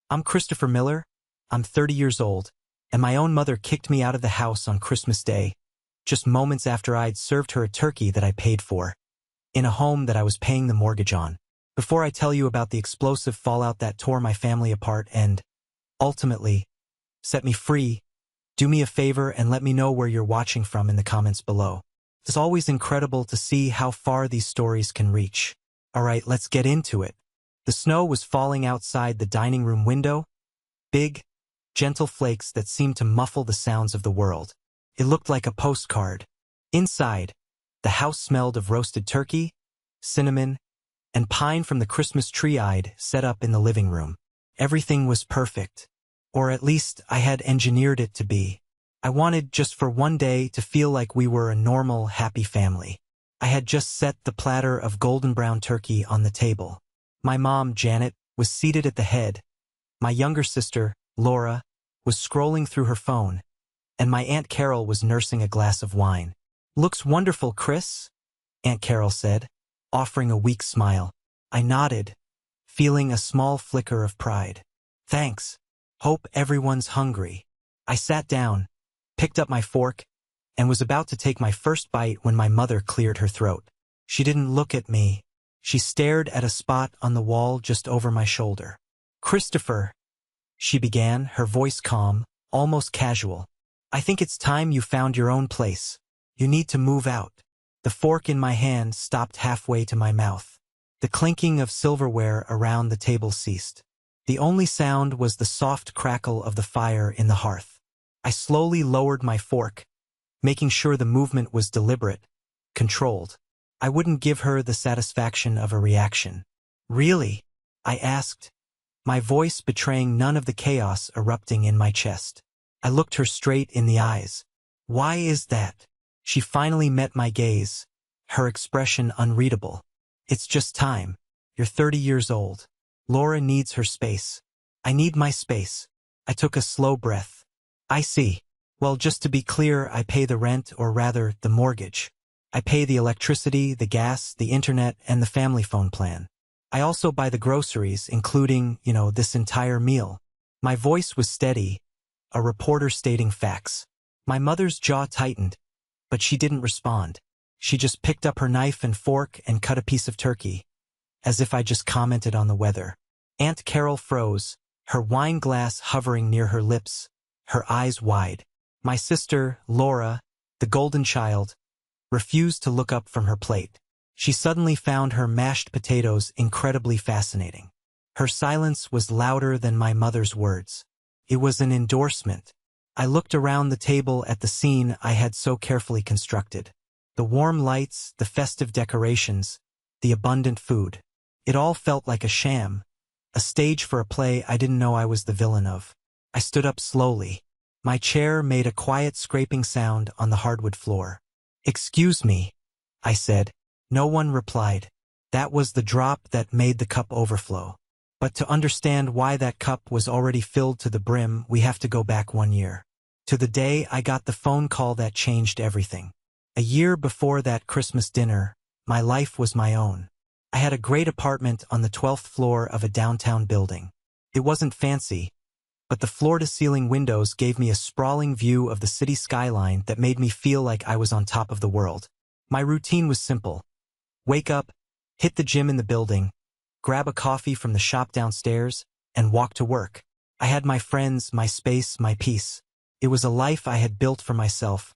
I'm Christopher Miller. I'm 30 years old, and my own mother kicked me out of the house on Christmas Day, just moments after I'd served her a turkey that I paid for, in a home that I was paying the mortgage on. Before I tell you about the explosive fallout that tore my family apart and, ultimately, set me free, do me a favor and let me know where you're watching from in the comments below. It's always incredible to see how far these stories can reach. Alright, let's get into it. The snow was falling outside the dining room window, big, gentle flakes that seemed to muffle the sounds of the world. It looked like a postcard. Inside, the house smelled of roasted turkey, cinnamon, and pine from the Christmas tree I'd set up in the living room. Everything was perfect. Or at least I had engineered it to be. I wanted just for one day to feel like we were a normal, happy family. I had just set the platter of golden brown turkey on the table. My mom, Janet, was seated at the head. My younger sister, Laura, was scrolling through her phone, and my Aunt Carol was nursing a glass of wine. "Looks wonderful, Chris," Aunt Carol said, offering a weak smile. I nodded, feeling a small flicker of pride. "Thanks. Hope everyone's hungry." I sat down, picked up my fork, and was about to take my first bite when my mother cleared her throat. She didn't look at me. She stared at a spot on the wall just over my shoulder. "Christopher," she began, her voice calm, almost casual. "I think it's time you found your own place. You need to move out." The fork in my hand stopped halfway to my mouth. The clinking of silverware around the table ceased. The only sound was the soft crackle of the fire in the hearth. I slowly lowered my fork, making sure the movement was deliberate, controlled. I wouldn't give her the satisfaction of a reaction. "Really?" I asked, my voice betraying none of the chaos erupting in my chest. I looked her straight in the eyes. "Why is that?" She finally met my gaze, her expression unreadable. "It's just time. You're 30 years old. Laura needs her space. I need my space." I took a slow breath. "I see. Well, just to be clear, I pay the rent, or rather, the mortgage. I pay the electricity, the gas, the internet, and the family phone plan. I also buy the groceries, including, this entire meal." My voice was steady, a reporter stating facts. My mother's jaw tightened, but she didn't respond. She just picked up her knife and fork and cut a piece of turkey, as if I just commented on the weather. Aunt Carol froze, her wine glass hovering near her lips, her eyes wide. My sister, Laura, the golden child, refused to look up from her plate. She suddenly found her mashed potatoes incredibly fascinating. Her silence was louder than my mother's words. It was an endorsement. I looked around the table at the scene I had so carefully constructed. The warm lights, the festive decorations, the abundant food. It all felt like a sham, a stage for a play I didn't know I was the villain of. I stood up slowly. My chair made a quiet scraping sound on the hardwood floor. "Excuse me," I said. No one replied. That was the drop that made the cup overflow. But to understand why that cup was already filled to the brim, we have to go back 1 year. To the day I got the phone call that changed everything. A year before that Christmas dinner, my life was my own. I had a great apartment on the 12th floor of a downtown building. It wasn't fancy, but the floor-to-ceiling windows gave me a sprawling view of the city skyline that made me feel like I was on top of the world. My routine was simple. Wake up, hit the gym in the building, grab a coffee from the shop downstairs, and walk to work. I had my friends, my space, my peace. It was a life I had built for myself,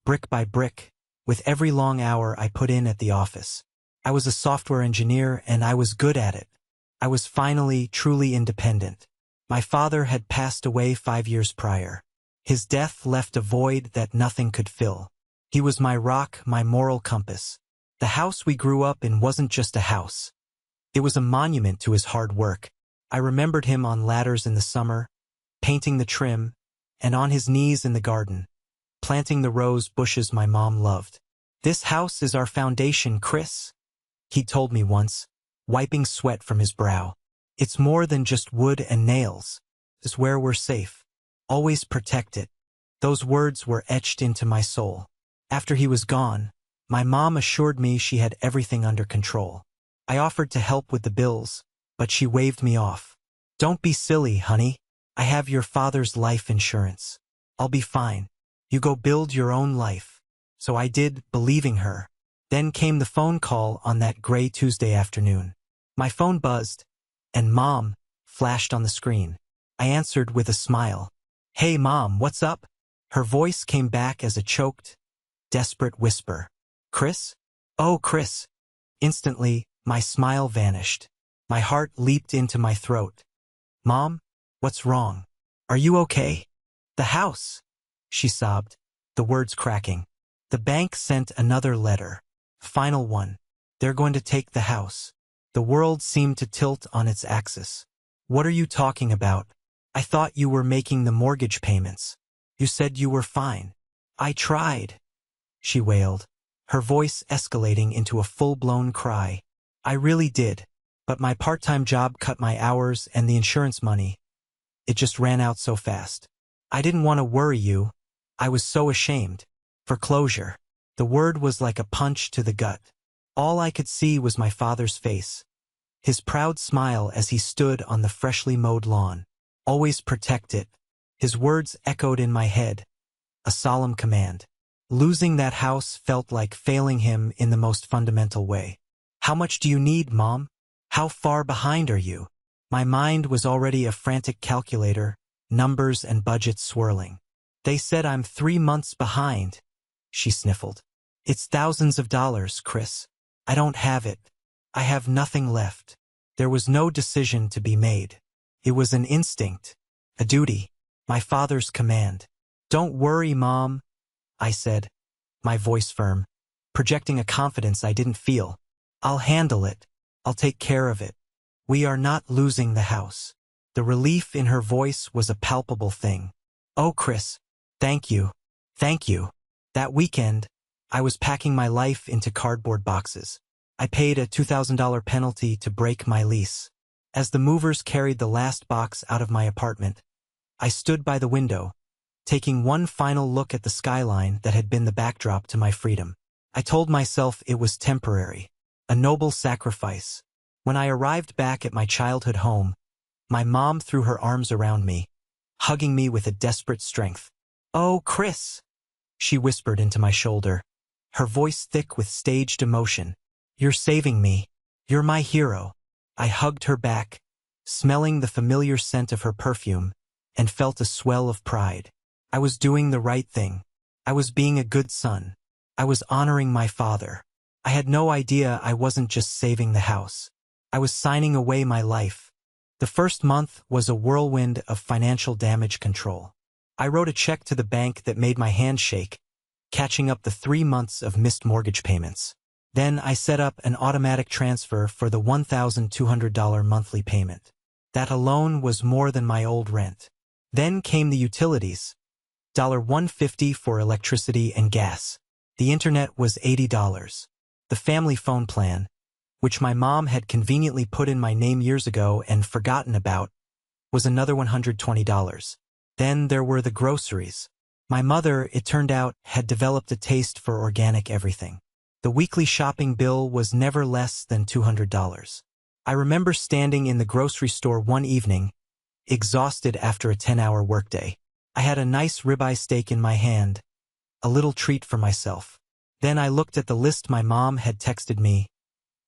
brick by brick, with every long hour I put in at the office. I was a software engineer, and I was good at it. I was finally truly independent. My father had passed away 5 years prior. His death left a void that nothing could fill. He was my rock, my moral compass. The house we grew up in wasn't just a house. It was a monument to his hard work. I remembered him on ladders in the summer, painting the trim, and on his knees in the garden, planting the rose bushes my mom loved. "This house is our foundation, Chris," he told me once, wiping sweat from his brow. "It's more than just wood and nails. It's where we're safe. Always protect it." Those words were etched into my soul. After he was gone, my mom assured me she had everything under control. I offered to help with the bills, but she waved me off. Don't be silly, honey. I have your father's life insurance. I'll be fine. You go build your own life. So I did, believing her. Then came the phone call on that gray Tuesday afternoon. My phone buzzed, and Mom flashed on the screen. I answered with a smile. Hey Mom, what's up? Her voice came back as a choked, desperate whisper. Chris? Oh, Chris. Instantly, my smile vanished. My heart leaped into my throat. Mom, what's wrong? Are you okay? The house, she sobbed, the words cracking. The bank sent another letter. Final one. They're going to take the house. The world seemed to tilt on its axis. What are you talking about? I thought you were making the mortgage payments. You said you were fine. I tried, she wailed, her voice escalating into a full-blown cry. I really did, but my part-time job cut my hours and the insurance money. It just ran out so fast. I didn't want to worry you. I was so ashamed. Foreclosure. The word was like a punch to the gut. All I could see was my father's face. His proud smile as he stood on the freshly mowed lawn. Always protect it. His words echoed in my head. A solemn command. Losing that house felt like failing him in the most fundamental way. How much do you need, Mom? How far behind are you? My mind was already a frantic calculator, numbers and budgets swirling. They said I'm 3 months behind, she sniffled. It's thousands of dollars, Chris. I don't have it. I have nothing left. There was no decision to be made. It was an instinct, a duty, my father's command. Don't worry, Mom, I said, my voice firm, projecting a confidence I didn't feel. I'll handle it. I'll take care of it. We are not losing the house. The relief in her voice was a palpable thing. Oh, Chris, thank you. Thank you. That weekend, I was packing my life into cardboard boxes. I paid a $2,000 penalty to break my lease. As the movers carried the last box out of my apartment, I stood by the window, taking one final look at the skyline that had been the backdrop to my freedom. I told myself it was temporary, a noble sacrifice. When I arrived back at my childhood home, my mom threw her arms around me, hugging me with a desperate strength. Oh, Chris, she whispered into my shoulder, her voice thick with staged emotion. You're saving me. You're my hero. I hugged her back, smelling the familiar scent of her perfume, and felt a swell of pride. I was doing the right thing. I was being a good son. I was honoring my father. I had no idea I wasn't just saving the house. I was signing away my life. The first month was a whirlwind of financial damage control. I wrote a check to the bank that made my hand shake, catching up the 3 months of missed mortgage payments. Then I set up an automatic transfer for the $1,200 monthly payment. That alone was more than my old rent. Then came the utilities. $150 for electricity and gas. The internet was $80. The family phone plan, which my mom had conveniently put in my name years ago and forgotten about, was another $120. Then there were the groceries. My mother, it turned out, had developed a taste for organic everything. The weekly shopping bill was never less than $200. I remember standing in the grocery store one evening, exhausted after a 10-hour workday. I had a nice ribeye steak in my hand, a little treat for myself. Then I looked at the list my mom had texted me.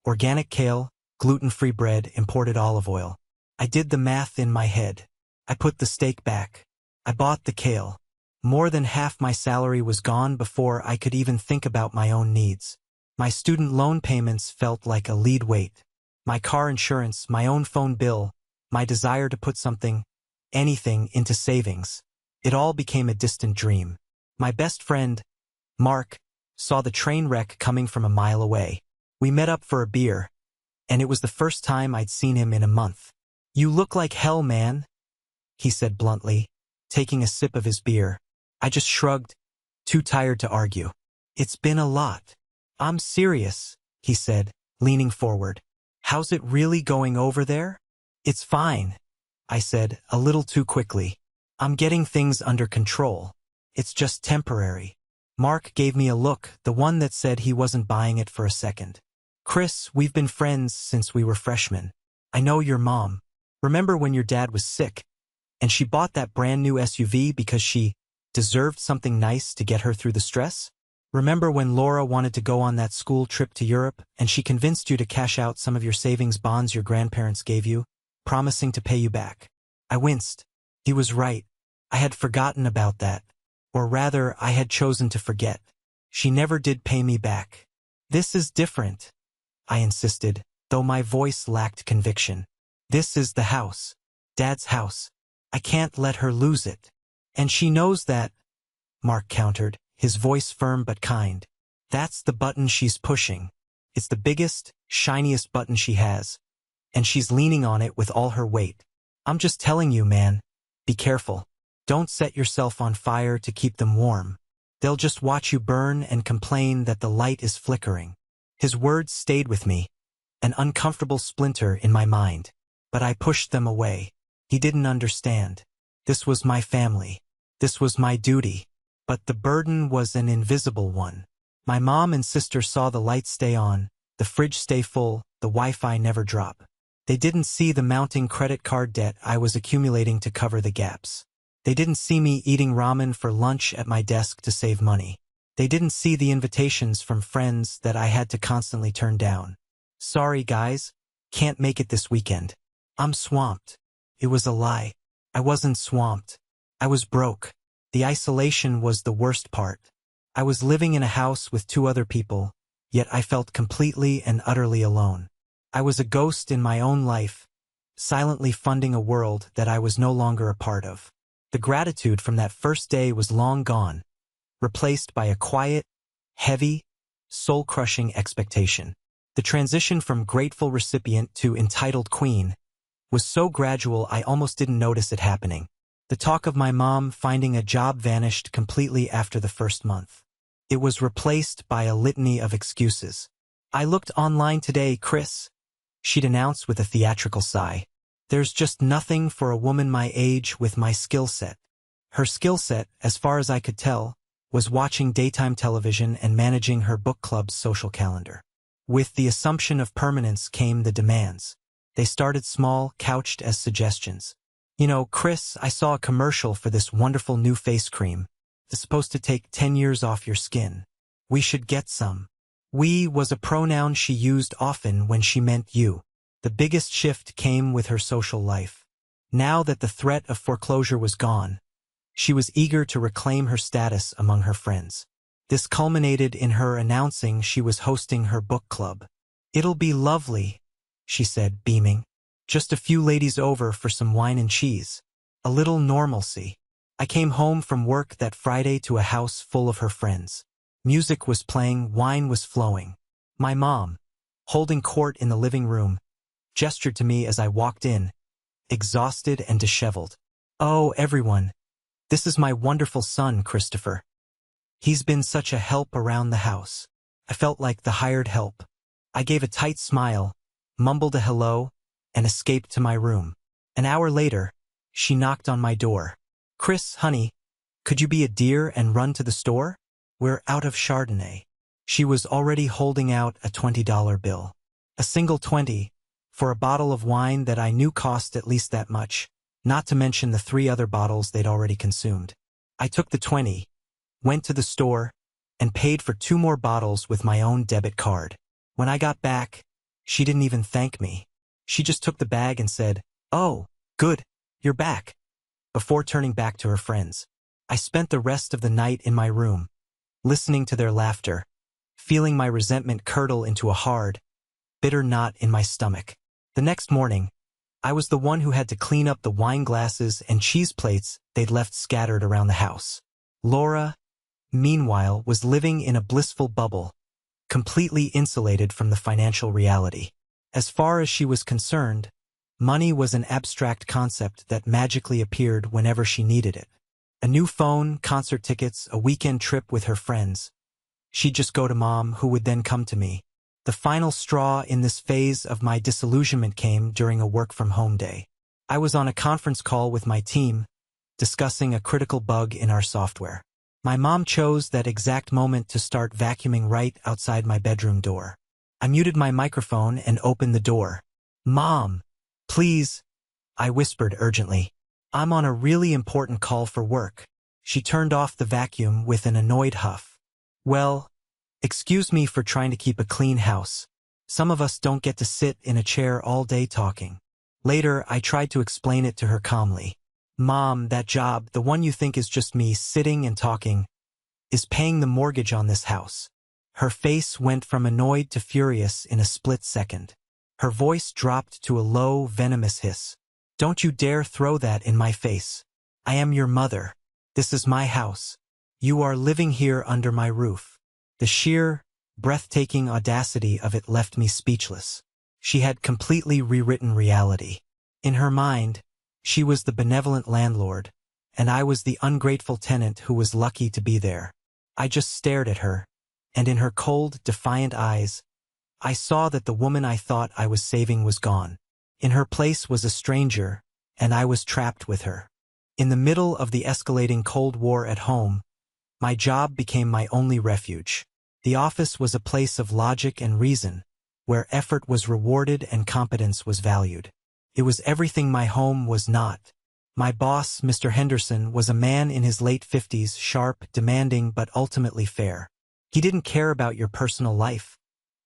Organic kale, gluten-free bread, imported olive oil. I did the math in my head. I put the steak back. I bought the kale. More than half my salary was gone before I could even think about my own needs. My student loan payments felt like a lead weight. My car insurance, my own phone bill, my desire to put something, anything, into savings. It all became a distant dream. My best friend, Mark, saw the train wreck coming from a mile away. We met up for a beer, and it was the first time I'd seen him in a month. You look like hell, man, he said bluntly, taking a sip of his beer. I just shrugged, too tired to argue. It's been a lot. I'm serious, he said, leaning forward. How's it really going over there? It's fine, I said, a little too quickly. I'm getting things under control. It's just temporary. Mark gave me a look, the one that said he wasn't buying it for a second. Chris, we've been friends since we were freshmen. I know your mom. Remember when your dad was sick, and she bought that brand new SUV because she deserved something nice to get her through the stress? Remember when Laura wanted to go on that school trip to Europe, and she convinced you to cash out some of your savings bonds your grandparents gave you, promising to pay you back? I winced. He was right. I had forgotten about that. Or rather, I had chosen to forget. She never did pay me back. This is different, I insisted, though my voice lacked conviction. This is the house. Dad's house. I can't let her lose it. And she knows that, Mark countered, his voice firm but kind. That's the button she's pushing. It's the biggest, shiniest button she has. And she's leaning on it with all her weight. I'm just telling you, man. Be careful. Don't set yourself on fire to keep them warm. They'll just watch you burn and complain that the light is flickering. His words stayed with me, an uncomfortable splinter in my mind. But I pushed them away. He didn't understand. This was my family. This was my duty. But the burden was an invisible one. My mom and sister saw the lights stay on, the fridge stay full, the Wi-Fi never drop. They didn't see the mounting credit card debt I was accumulating to cover the gaps. They didn't see me eating ramen for lunch at my desk to save money. They didn't see the invitations from friends that I had to constantly turn down. Sorry, guys. Can't make it this weekend. I'm swamped. It was a lie. I wasn't swamped. I was broke. The isolation was the worst part. I was living in a house with 2 other people, yet I felt completely and utterly alone. I was a ghost in my own life, silently funding a world that I was no longer a part of. The gratitude from that first day was long gone, replaced by a quiet, heavy, soul-crushing expectation. The transition from grateful recipient to entitled queen was so gradual I almost didn't notice it happening. The talk of my mom finding a job vanished completely after the first month. It was replaced by a litany of excuses. I looked online today, Chris, she'd announced with a theatrical sigh. There's just nothing for a woman my age with my skill set. Her skill set, as far as I could tell, was watching daytime television and managing her book club's social calendar. With the assumption of permanence came the demands. They started small, couched as suggestions. You know, Chris, I saw a commercial for this wonderful new face cream. It's supposed to take 10 years off your skin. We should get some. We was a pronoun she used often when she meant you. The biggest shift came with her social life. Now that the threat of foreclosure was gone, she was eager to reclaim her status among her friends. This culminated in her announcing she was hosting her book club. It'll be lovely, she said, beaming. Just a few ladies over for some wine and cheese. A little normalcy. I came home from work that Friday to a house full of her friends. Music was playing, wine was flowing. My mom, holding court in the living room, gestured to me as I walked in, exhausted and disheveled. Oh, everyone. This is my wonderful son, Christopher. He's been such a help around the house. I felt like the hired help. I gave a tight smile, mumbled a hello, and escaped to my room. An hour later, she knocked on my door. Chris, honey, could you be a dear and run to the store? We're out of Chardonnay. She was already holding out a $20 bill. A single 20, for a bottle of wine that I knew cost at least that much, not to mention the 3 other bottles they'd already consumed. I took the 20, went to the store, and paid for 2 more bottles with my own debit card. When I got back, she didn't even thank me. She just took the bag and said, "Oh, good, you're back," before turning back to her friends. I spent the rest of the night in my room, listening to their laughter, feeling my resentment curdle into a hard, bitter knot in my stomach. The next morning, I was the one who had to clean up the wine glasses and cheese plates they'd left scattered around the house. Laura, meanwhile, was living in a blissful bubble, completely insulated from the financial reality. As far as she was concerned, money was an abstract concept that magically appeared whenever she needed it. A new phone, concert tickets, a weekend trip with her friends. She'd just go to Mom, who would then come to me. The final straw in this phase of my disillusionment came during a work-from-home day. I was on a conference call with my team, discussing a critical bug in our software. My mom chose that exact moment to start vacuuming right outside my bedroom door. I muted my microphone and opened the door. "Mom, please, I whispered urgently. I'm on a really important call for work. She turned off the vacuum with an annoyed huff. Well, excuse me for trying to keep a clean house. Some of us don't get to sit in a chair all day talking. Later, I tried to explain it to her calmly. Mom, that job, the one you think is just me sitting and talking, is paying the mortgage on this house. Her face went from annoyed to furious in a split second. Her voice dropped to a low, venomous hiss. Don't you dare throw that in my face. I am your mother. This is my house. You are living here under my roof. The sheer, breathtaking audacity of it left me speechless. She had completely rewritten reality. In her mind, she was the benevolent landlord, and I was the ungrateful tenant who was lucky to be there. I just stared at her, and in her cold, defiant eyes, I saw that the woman I thought I was saving was gone. In her place was a stranger, and I was trapped with her. In the middle of the escalating Cold War at home, my job became my only refuge. The office was a place of logic and reason, where effort was rewarded and competence was valued. It was everything my home was not. My boss, Mr. Henderson, was a man in his late 50s, sharp, demanding, but ultimately fair. He didn't care about your personal life.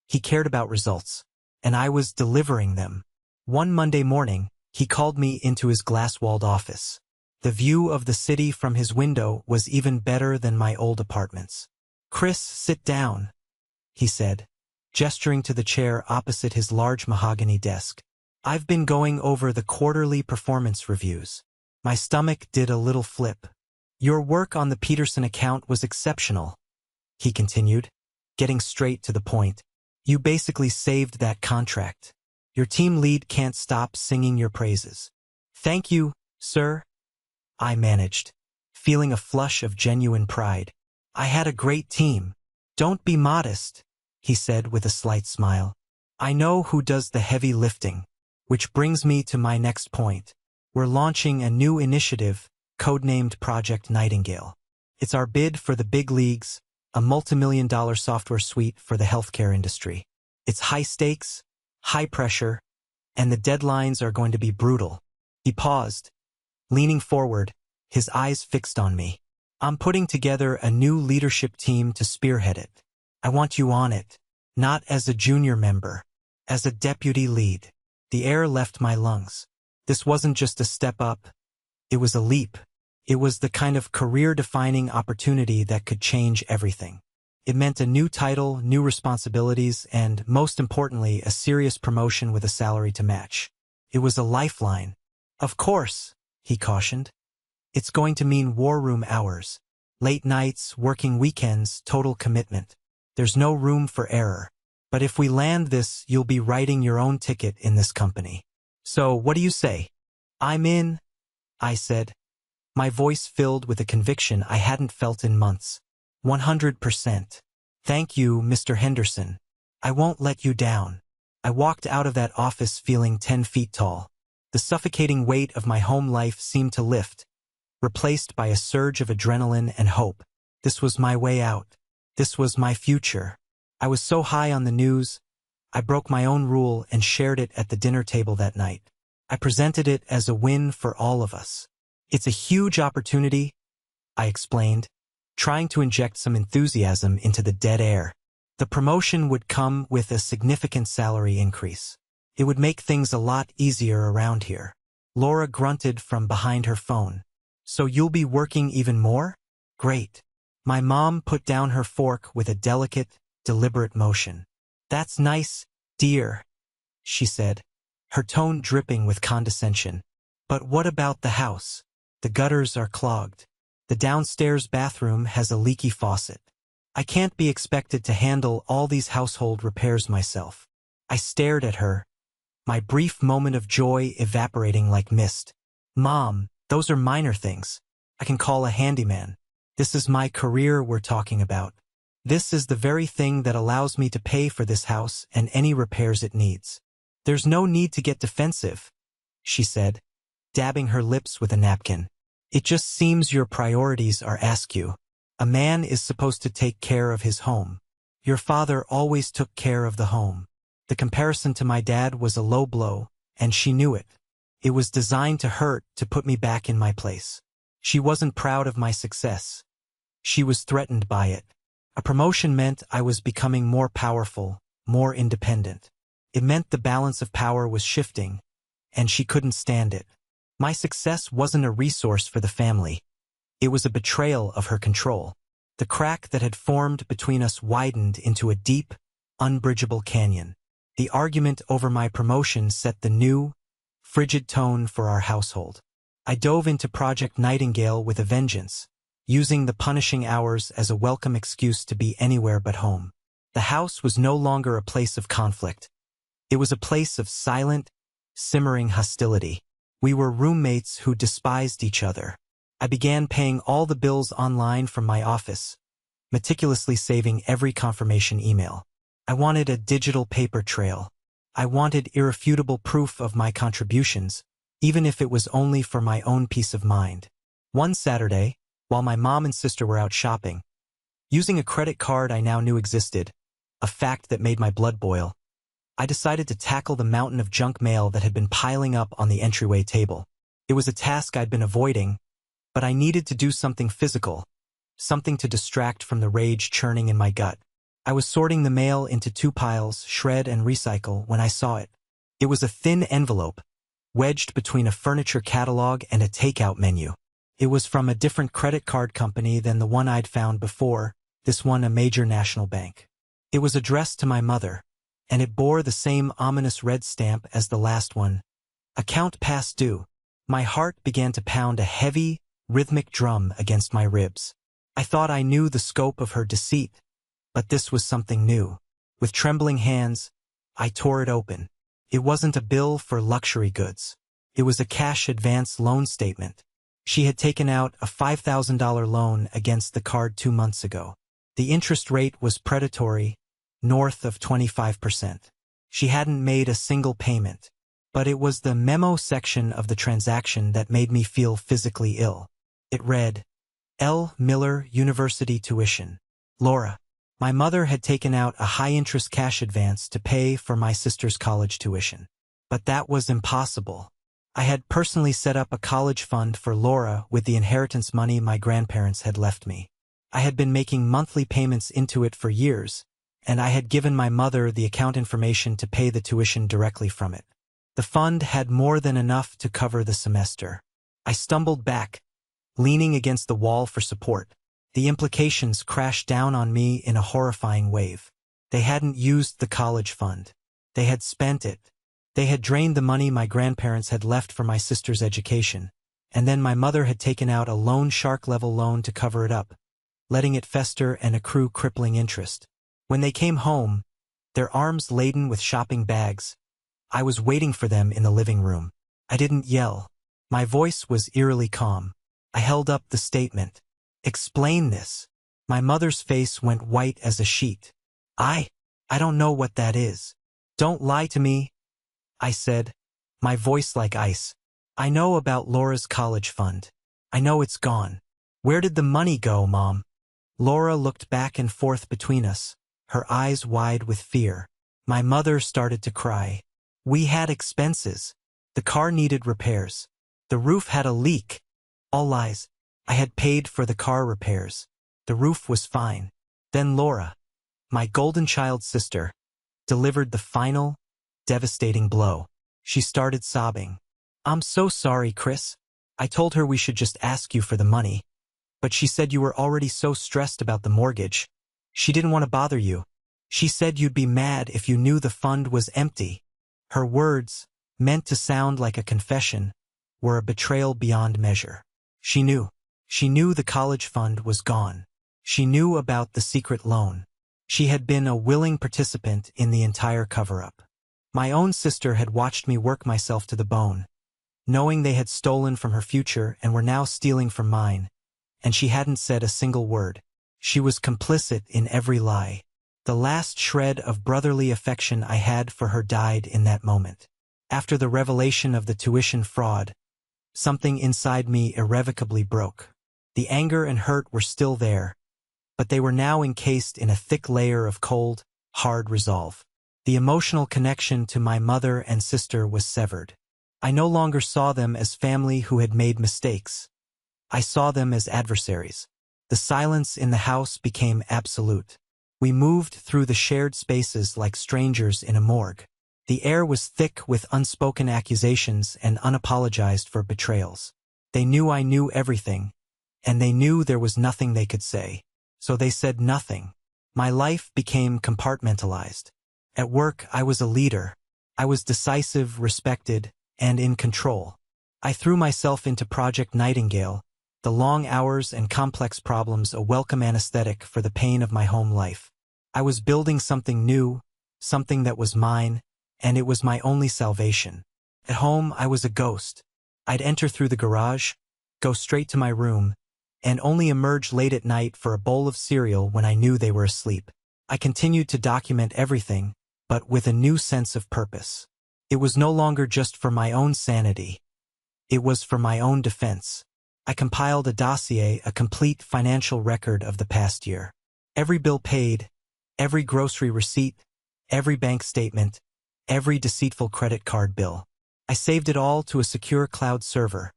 He cared about results, and I was delivering them. One Monday morning, he called me into his glass-walled office. The view of the city from his window was even better than my old apartments. "Chris, sit down," he said, gesturing to the chair opposite his large mahogany desk. "I've been going over the quarterly performance reviews." My stomach did a little flip. "Your work on the Peterson account was exceptional," he continued, getting straight to the point. "You basically saved that contract. Your team lead can't stop singing your praises." "Thank you, sir," I managed, feeling a flush of genuine pride. "I had a great team." "Don't be modest," he said with a slight smile. "I know who does the heavy lifting." Which brings me to my next point. We're launching a new initiative, codenamed Project Nightingale. It's our bid for the big leagues, a multimillion-dollar software suite for the healthcare industry. It's high stakes, high pressure, and the deadlines are going to be brutal. He paused, leaning forward, his eyes fixed on me. "I'm putting together a new leadership team to spearhead it. I want you on it, not as a junior member, as a deputy lead." The air left my lungs. This wasn't just a step up, it was a leap. It was the kind of career-defining opportunity that could change everything. It meant a new title, new responsibilities, and, most importantly, a serious promotion with a salary to match. It was a lifeline. "Of course," he cautioned. "It's going to mean war room hours. Late nights, working weekends, total commitment. There's no room for error. But if we land this, you'll be writing your own ticket in this company. So, what do you say?" "I'm in," I said, my voice filled with a conviction I hadn't felt in months. 100%. "Thank you, Mr. Henderson. I won't let you down." I walked out of that office feeling 10 feet tall. The suffocating weight of my home life seemed to lift, replaced by a surge of adrenaline and hope. This was my way out. This was my future. I was so high on the news, I broke my own rule and shared it at the dinner table that night. I presented it as a win for all of us. "It's a huge opportunity," I explained, trying to inject some enthusiasm into the dead air. The promotion would come with a significant salary increase. It would make things a lot easier around here. Laura grunted from behind her phone. "So you'll be working even more? Great." My mom put down her fork with a delicate, deliberate motion. "That's nice, dear," she said, her tone dripping with condescension. "But what about the house? The gutters are clogged. The downstairs bathroom has a leaky faucet. I can't be expected to handle all these household repairs myself." I stared at her, my brief moment of joy evaporating like mist. "Mom, those are minor things. I can call a handyman. This is my career we're talking about. This is the very thing that allows me to pay for this house and any repairs it needs." "There's no need to get defensive," she said, dabbing her lips with a napkin. "It just seems your priorities are askew. A man is supposed to take care of his home. Your father always took care of the home." The comparison to my dad was a low blow, and she knew it. It was designed to hurt, to put me back in my place. She wasn't proud of my success. She was threatened by it. A promotion meant I was becoming more powerful, more independent. It meant the balance of power was shifting, and she couldn't stand it. My success wasn't a resource for the family. It was a betrayal of her control. The crack that had formed between us widened into a deep, unbridgeable canyon. The argument over my promotion set the new, frigid tone for our household. I dove into Project Nightingale with a vengeance, using the punishing hours as a welcome excuse to be anywhere but home. The house was no longer a place of conflict. It was a place of silent, simmering hostility. We were roommates who despised each other. I began paying all the bills online from my office, meticulously saving every confirmation email. I wanted a digital paper trail. I wanted irrefutable proof of my contributions, even if it was only for my own peace of mind. One Saturday, while my mom and sister were out shopping, using a credit card I now knew existed, a fact that made my blood boil, I decided to tackle the mountain of junk mail that had been piling up on the entryway table. It was a task I'd been avoiding, but I needed to do something physical, something to distract from the rage churning in my gut. I was sorting the mail into two piles, shred and recycle, when I saw it. It was a thin envelope, wedged between a furniture catalog and a takeout menu. It was from a different credit card company than the one I'd found before, this one a major national bank. It was addressed to my mother, and it bore the same ominous red stamp as the last one. Account past due. My heart began to pound a heavy, rhythmic drum against my ribs. I thought I knew the scope of her deceit, but this was something new. With trembling hands, I tore it open. It wasn't a bill for luxury goods. It was a cash advance loan statement. She had taken out a $5,000 loan against the card 2 months ago. The interest rate was predatory, north of 25%. She hadn't made a single payment, but it was the memo section of the transaction that made me feel physically ill. It read, L. Miller University Tuition. Laura. My mother had taken out a high-interest cash advance to pay for my sister's college tuition. But that was impossible. I had personally set up a college fund for Laura with the inheritance money my grandparents had left me. I had been making monthly payments into it for years, and I had given my mother the account information to pay the tuition directly from it. The fund had more than enough to cover the semester. I stumbled back, leaning against the wall for support. The implications crashed down on me in a horrifying wave. They hadn't used the college fund. They had spent it. They had drained the money my grandparents had left for my sister's education, and then my mother had taken out a loan shark-level loan to cover it up, letting it fester and accrue crippling interest. When they came home, their arms laden with shopping bags, I was waiting for them in the living room. I didn't yell. My voice was eerily calm. I held up the statement. Explain this. My mother's face went white as a sheet. I don't know what that is. Don't lie to me, I said, my voice like ice. I know about Laura's college fund. I know it's gone. Where did the money go, Mom? Laura looked back and forth between us, her eyes wide with fear. My mother started to cry. We had expenses. The car needed repairs. The roof had a leak. All lies. I had paid for the car repairs. The roof was fine. Then Laura, my golden child sister, delivered the final, devastating blow. She started sobbing. I'm so sorry, Chris. I told her we should just ask you for the money. But she said you were already so stressed about the mortgage. She didn't want to bother you. She said you'd be mad if you knew the fund was empty. Her words, meant to sound like a confession, were a betrayal beyond measure. She knew. She knew the college fund was gone. She knew about the secret loan. She had been a willing participant in the entire cover-up. My own sister had watched me work myself to the bone, knowing they had stolen from her future and were now stealing from mine, and she hadn't said a single word. She was complicit in every lie. The last shred of brotherly affection I had for her died in that moment. After the revelation of the tuition fraud, something inside me irrevocably broke. The anger and hurt were still there, but they were now encased in a thick layer of cold, hard resolve. The emotional connection to my mother and sister was severed. I no longer saw them as family who had made mistakes. I saw them as adversaries. The silence in the house became absolute. We moved through the shared spaces like strangers in a morgue. The air was thick with unspoken accusations and unapologized for betrayals. They knew I knew everything, and they knew there was nothing they could say. So they said nothing. My life became compartmentalized. At work, I was a leader. I was decisive, respected, and in control. I threw myself into Project Nightingale, the long hours and complex problems a welcome anesthetic for the pain of my home life. I was building something new, something that was mine, and it was my only salvation. At home, I was a ghost. I'd enter through the garage, go straight to my room, and only emerge late at night for a bowl of cereal when I knew they were asleep. I continued to document everything, but with a new sense of purpose. It was no longer just for my own sanity. It was for my own defense. I compiled a dossier, a complete financial record of the past year. Every bill paid, every grocery receipt, every bank statement, every deceitful credit card bill. I saved it all to a secure cloud server,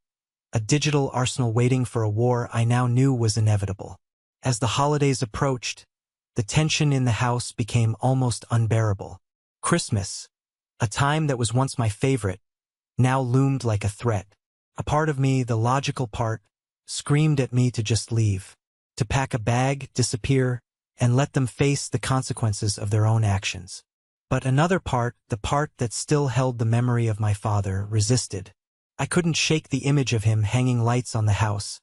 a digital arsenal waiting for a war I now knew was inevitable. As the holidays approached, the tension in the house became almost unbearable. Christmas, a time that was once my favorite, now loomed like a threat. A part of me, the logical part, screamed at me to just leave, to pack a bag, disappear, and let them face the consequences of their own actions. But another part, the part that still held the memory of my father, resisted. I couldn't shake the image of him hanging lights on the house,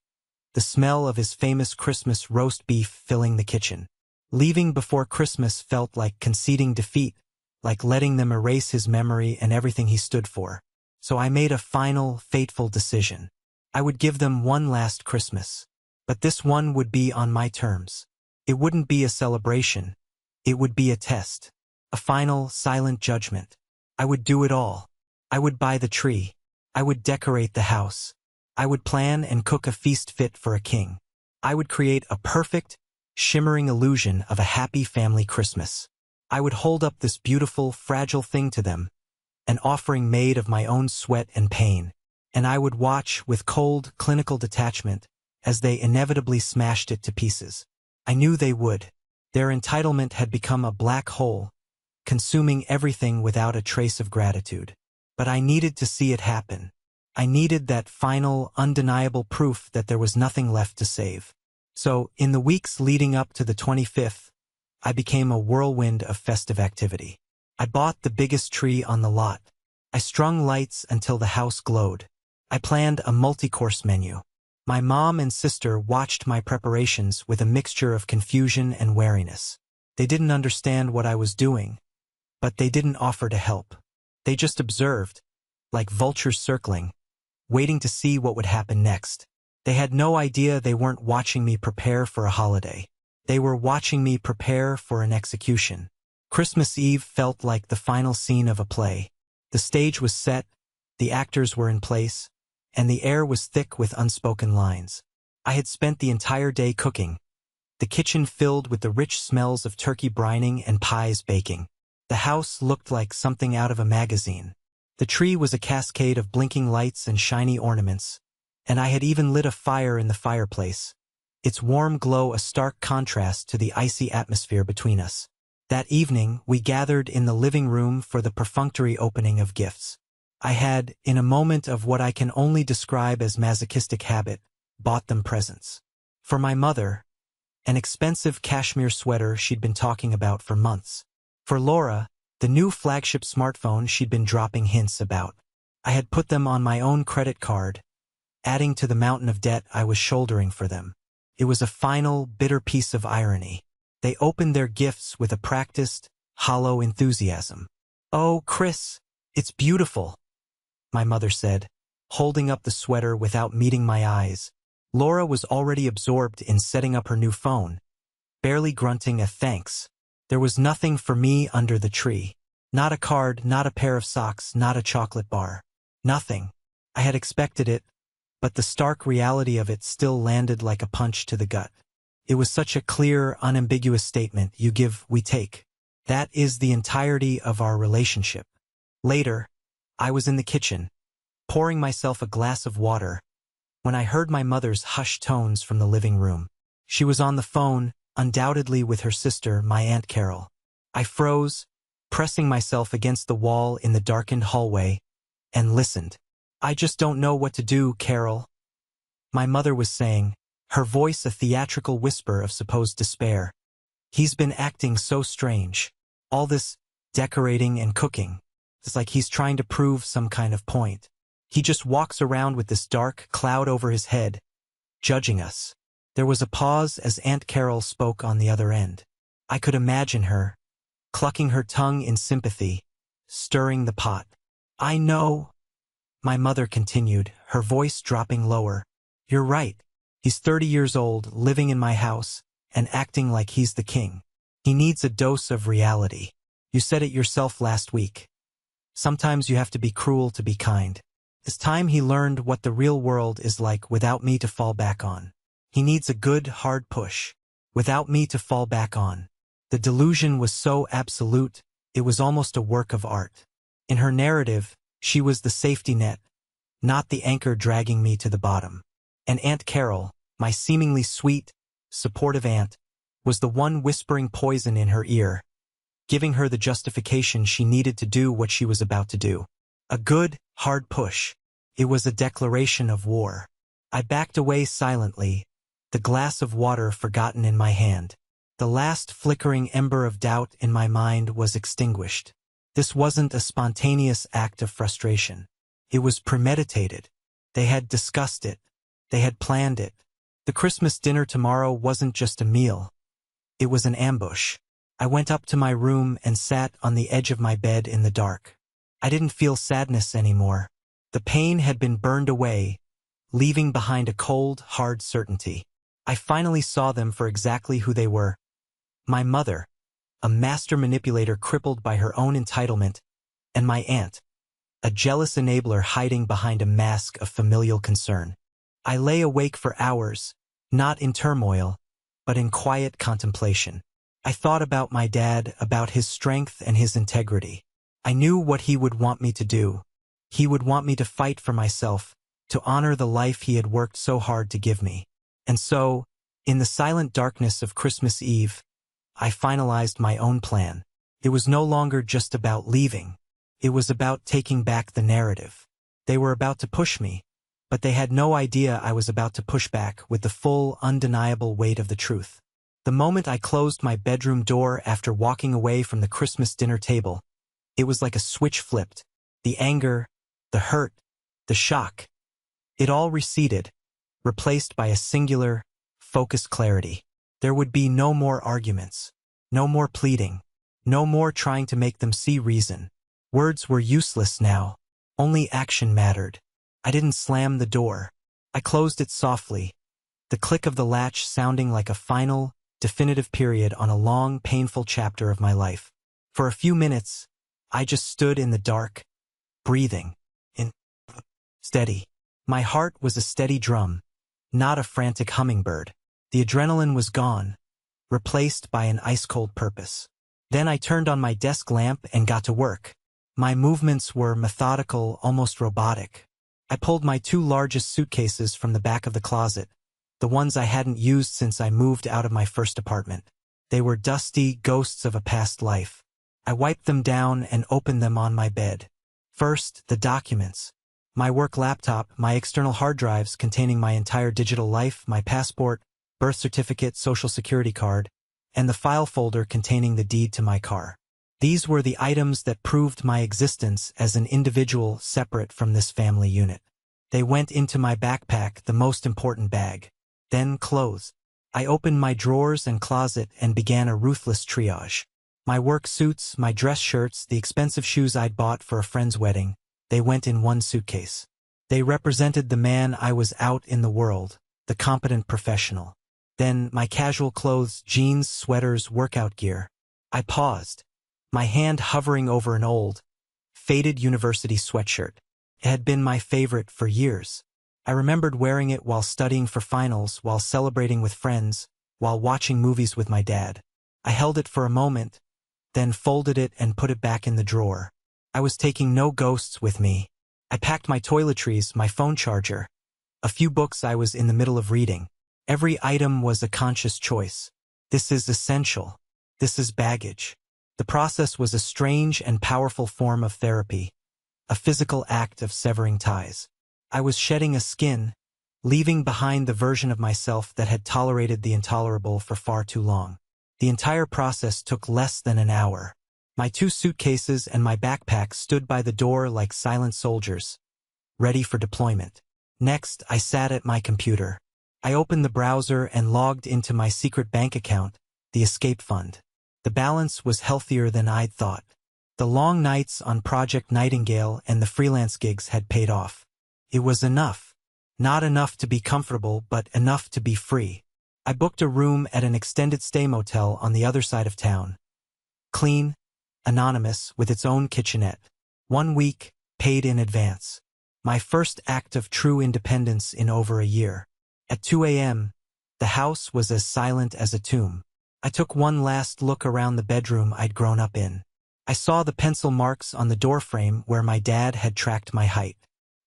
the smell of his famous Christmas roast beef filling the kitchen. Leaving before Christmas felt like conceding defeat, like letting them erase his memory and everything he stood for. So I made a final, fateful decision. I would give them one last Christmas. But this one would be on my terms. It wouldn't be a celebration. It would be a test. A final, silent judgment. I would do it all. I would buy the tree. I would decorate the house. I would plan and cook a feast fit for a king. I would create a perfect, shimmering illusion of a happy family Christmas. I would hold up this beautiful, fragile thing to them, an offering made of my own sweat and pain, and I would watch with cold, clinical detachment as they inevitably smashed it to pieces. I knew they would. Their entitlement had become a black hole, consuming everything without a trace of gratitude. But I needed to see it happen. I needed that final, undeniable proof that there was nothing left to save. So, in the weeks leading up to the 25th, I became a whirlwind of festive activity. I bought the biggest tree on the lot. I strung lights until the house glowed. I planned a multi-course menu. My mom and sister watched my preparations with a mixture of confusion and wariness. They didn't understand what I was doing, but they didn't offer to help. They just observed, like vultures circling, waiting to see what would happen next. They had no idea they weren't watching me prepare for a holiday. They were watching me prepare for an execution. Christmas Eve felt like the final scene of a play. The stage was set, the actors were in place, and the air was thick with unspoken lines. I had spent the entire day cooking, the kitchen filled with the rich smells of turkey brining and pies baking. The house looked like something out of a magazine. The tree was a cascade of blinking lights and shiny ornaments, and I had even lit a fire in the fireplace, its warm glow a stark contrast to the icy atmosphere between us. That evening, we gathered in the living room for the perfunctory opening of gifts. I had, in a moment of what I can only describe as masochistic habit, bought them presents. For my mother, an expensive cashmere sweater she'd been talking about for months. For Laura, the new flagship smartphone she'd been dropping hints about. I had put them on my own credit card, adding to the mountain of debt I was shouldering for them. It was a final, bitter piece of irony. They opened their gifts with a practiced, hollow enthusiasm. "Oh, Chris, it's beautiful," my mother said, holding up the sweater without meeting my eyes. Laura was already absorbed in setting up her new phone, barely grunting a thanks. There was nothing for me under the tree. Not a card, not a pair of socks, not a chocolate bar. Nothing. I had expected it, but the stark reality of it still landed like a punch to the gut. It was such a clear, unambiguous statement: you give, we take. That is the entirety of our relationship. Later, I was in the kitchen, pouring myself a glass of water, when I heard my mother's hushed tones from the living room. She was on the phone, undoubtedly with her sister, my Aunt Carol. I froze, pressing myself against the wall in the darkened hallway, and listened. "I just don't know what to do, Carol," my mother was saying, her voice a theatrical whisper of supposed despair. "He's been acting so strange. All this decorating and cooking. It's like he's trying to prove some kind of point. He just walks around with this dark cloud over his head, judging us." There was a pause as Aunt Carol spoke on the other end. I could imagine her, clucking her tongue in sympathy, stirring the pot. "I know," my mother continued, her voice dropping lower. "You're right. He's 30 years old, living in my house, and acting like he's the king. He needs a dose of reality. You said it yourself last week. Sometimes you have to be cruel to be kind. It's time he learned what the real world is like without me to fall back on. He needs a good, hard push, without me to fall back on." The delusion was so absolute, it was almost a work of art. In her narrative, she was the safety net, not the anchor dragging me to the bottom. And Aunt Carol, my seemingly sweet, supportive aunt, was the one whispering poison in her ear, giving her the justification she needed to do what she was about to do. A good, hard push. It was a declaration of war. I backed away silently, the glass of water forgotten in my hand. The last flickering ember of doubt in my mind was extinguished. This wasn't a spontaneous act of frustration. It was premeditated. They had discussed it. They had planned it. The Christmas dinner tomorrow wasn't just a meal. It was an ambush. I went up to my room and sat on the edge of my bed in the dark. I didn't feel sadness anymore. The pain had been burned away, leaving behind a cold, hard certainty. I finally saw them for exactly who they were. My mother, a master manipulator crippled by her own entitlement, and my aunt, a jealous enabler hiding behind a mask of familial concern. I lay awake for hours, not in turmoil, but in quiet contemplation. I thought about my dad, about his strength and his integrity. I knew what he would want me to do. He would want me to fight for myself, to honor the life he had worked so hard to give me. And so, in the silent darkness of Christmas Eve, I finalized my own plan. It was no longer just about leaving. It was about taking back the narrative. They were about to push me, but they had no idea I was about to push back with the full, undeniable weight of the truth. The moment I closed my bedroom door after walking away from the Christmas dinner table, it was like a switch flipped. The anger, the hurt, the shock. It all receded, replaced by a singular, focused clarity. There would be no more arguments, no more pleading, no more trying to make them see reason. Words were useless now. Only action mattered. I didn't slam the door. I closed it softly, the click of the latch sounding like a final, definitive period on a long, painful chapter of my life. For a few minutes, I just stood in the dark, breathing, steady. My heart was a steady drum, not a frantic hummingbird. The adrenaline was gone, replaced by an ice-cold purpose. Then I turned on my desk lamp and got to work. My movements were methodical, almost robotic. I pulled my 2 largest suitcases from the back of the closet, the ones I hadn't used since I moved out of my first apartment. They were dusty ghosts of a past life. I wiped them down and opened them on my bed. First, the documents. My work laptop, my external hard drives containing my entire digital life, my passport, birth certificate, social security card, and the file folder containing the deed to my car. These were the items that proved my existence as an individual separate from this family unit. They went into my backpack, the most important bag. Then clothes. I opened my drawers and closet and began a ruthless triage. My work suits, my dress shirts, the expensive shoes I'd bought for a friend's wedding, they went in one suitcase. They represented the man I was out in the world, the competent professional. Then my casual clothes, jeans, sweaters, workout gear. I paused, my hand hovering over an old, faded university sweatshirt. It had been my favorite for years. I remembered wearing it while studying for finals, while celebrating with friends, while watching movies with my dad. I held it for a moment, then folded it and put it back in the drawer. I was taking no ghosts with me. I packed my toiletries, my phone charger, a few books I was in the middle of reading. Every item was a conscious choice. This is essential. This is baggage. The process was a strange and powerful form of therapy, a physical act of severing ties. I was shedding a skin, leaving behind the version of myself that had tolerated the intolerable for far too long. The entire process took less than an hour. My 2 suitcases and my backpack stood by the door like silent soldiers, ready for deployment. Next, I sat at my computer. I opened the browser and logged into my secret bank account, the escape fund. The balance was healthier than I'd thought. The long nights on Project Nightingale and the freelance gigs had paid off. It was enough. Not enough to be comfortable, but enough to be free. I booked a room at an extended stay motel on the other side of town. Clean, anonymous, with its own kitchenette. 1 week, paid in advance. My first act of true independence in over a year. At 2 a.m., the house was as silent as a tomb. I took one last look around the bedroom I'd grown up in. I saw the pencil marks on the doorframe where my dad had tracked my height.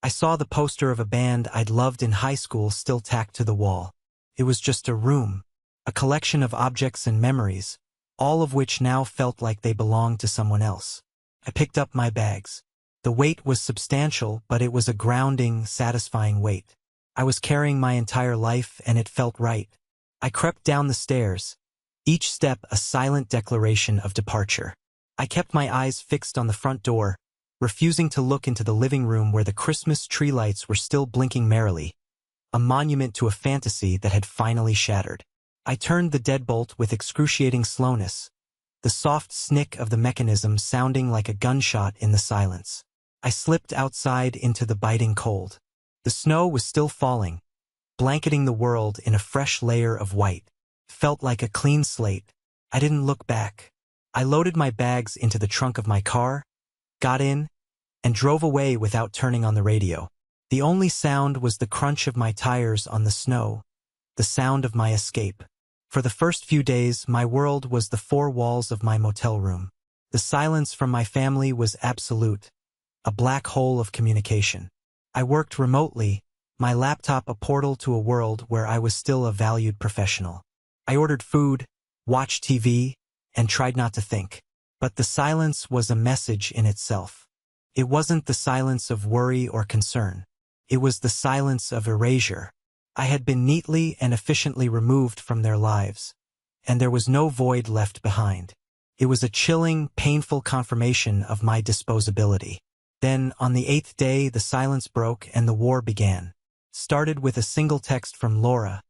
I saw the poster of a band I'd loved in high school still tacked to the wall. It was just a room, a collection of objects and memories, all of which now felt like they belonged to someone else. I picked up my bags. The weight was substantial, but it was a grounding, satisfying weight. I was carrying my entire life, and it felt right. I crept down the stairs, each step a silent declaration of departure. I kept my eyes fixed on the front door, refusing to look into the living room where the Christmas tree lights were still blinking merrily, a monument to a fantasy that had finally shattered. I turned the deadbolt with excruciating slowness, the soft snick of the mechanism sounding like a gunshot in the silence. I slipped outside into the biting cold. The snow was still falling, blanketing the world in a fresh layer of white. Felt like a clean slate. I didn't look back. I loaded my bags into the trunk of my car, got in, and drove away without turning on the radio. The only sound was the crunch of my tires on the snow, the sound of my escape. For the first few days, my world was the 4 walls of my motel room. The silence from my family was absolute, a black hole of communication. I worked remotely, my laptop a portal to a world where I was still a valued professional. I ordered food, watched TV, and tried not to think. But the silence was a message in itself. It wasn't the silence of worry or concern. It was the silence of erasure. I had been neatly and efficiently removed from their lives, and there was no void left behind. It was a chilling, painful confirmation of my disposability. Then, on the 8th day, the silence broke and the war began. Started with a single text from Laura,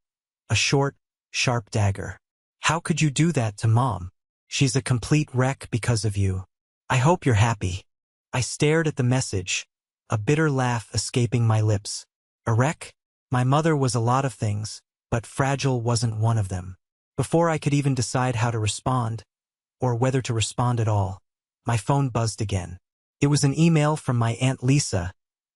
a short, sharp dagger. "How could you do that to Mom? She's a complete wreck because of you. I hope you're happy." I stared at the message, a bitter laugh escaping my lips. A wreck? My mother was a lot of things, but fragile wasn't one of them. Before I could even decide how to respond, or whether to respond at all, my phone buzzed again. It was an email from my Aunt Lisa,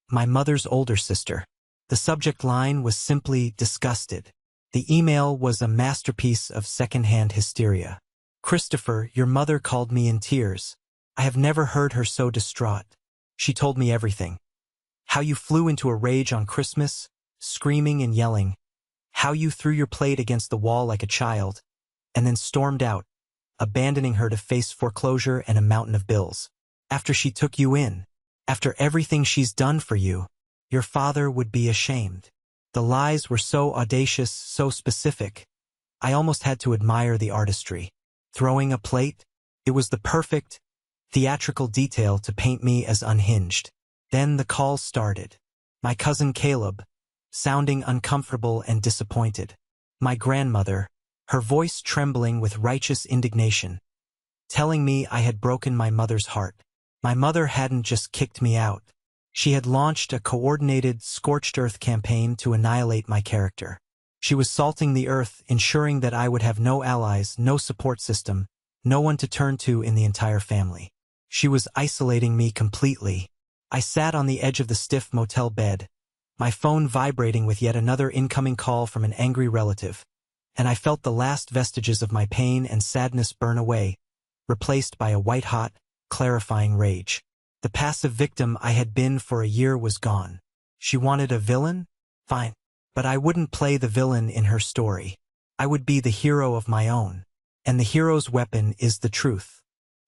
my mother's older sister. The subject line was simply disgusted. The email was a masterpiece of secondhand hysteria. "Christopher, your mother called me in tears. I have never heard her so distraught. She told me everything. How you flew into a rage on Christmas, screaming and yelling. How you threw your plate against the wall like a child, and then stormed out, abandoning her to face foreclosure and a mountain of bills. After she took you in, after everything she's done for you, your father would be ashamed." The lies were so audacious, so specific. I almost had to admire the artistry. Throwing a plate? It was the perfect, theatrical detail to paint me as unhinged. Then the call started. My cousin Caleb, sounding uncomfortable and disappointed. My grandmother, her voice trembling with righteous indignation, telling me I had broken my mother's heart. My mother hadn't just kicked me out. She had launched a coordinated, scorched earth campaign to annihilate my character. She was salting the earth, ensuring that I would have no allies, no support system, no one to turn to in the entire family. She was isolating me completely. I sat on the edge of the stiff motel bed, my phone vibrating with yet another incoming call from an angry relative, and I felt the last vestiges of my pain and sadness burn away, replaced by a white-hot, clarifying rage. The passive victim I had been for a year was gone. She wanted a villain? Fine. But I wouldn't play the villain in her story. I would be the hero of my own. And the hero's weapon is the truth.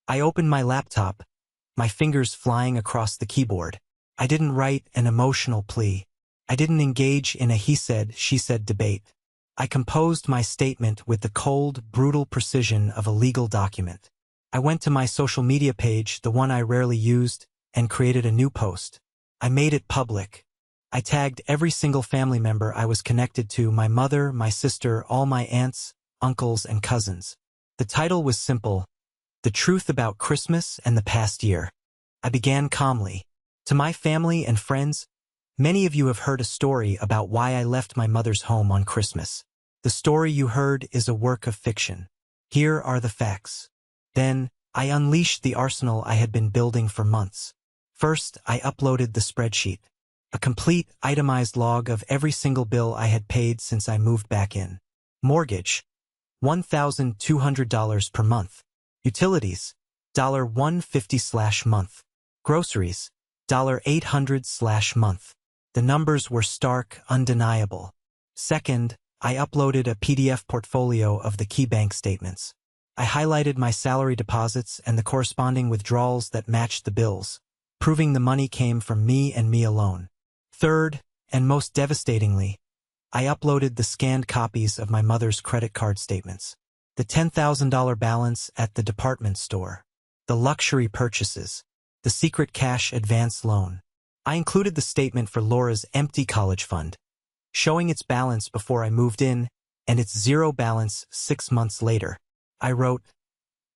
I opened my laptop, my fingers flying across the keyboard. I didn't write an emotional plea. I didn't engage in a he said, she said debate. I composed my statement with the cold, brutal precision of a legal document. I went to my social media page, the one I rarely used, and created a new post. I made it public. I tagged every single family member I was connected to, my mother, my sister, all my aunts, uncles, and cousins. The title was simple: The Truth About Christmas and the Past Year. I began calmly. To my family and friends, many of you have heard a story about why I left my mother's home on Christmas. The story you heard is a work of fiction. Here are the facts. Then, I unleashed the arsenal I had been building for months. First, I uploaded the spreadsheet. A complete, itemized log of every single bill I had paid since I moved back in. Mortgage, $1,200 per month. Utilities, $150/month. Groceries, $800/month. The numbers were stark, undeniable. Second, I uploaded a PDF portfolio of the key bank statements. I highlighted my salary deposits and the corresponding withdrawals that matched the bills, proving the money came from me and me alone. Third, and most devastatingly, I uploaded the scanned copies of my mother's credit card statements. The $10,000 balance at the department store. The luxury purchases. The secret cash advance loan. I included the statement for Laura's empty college fund, showing its balance before I moved in and its zero balance 6 months later. I wrote,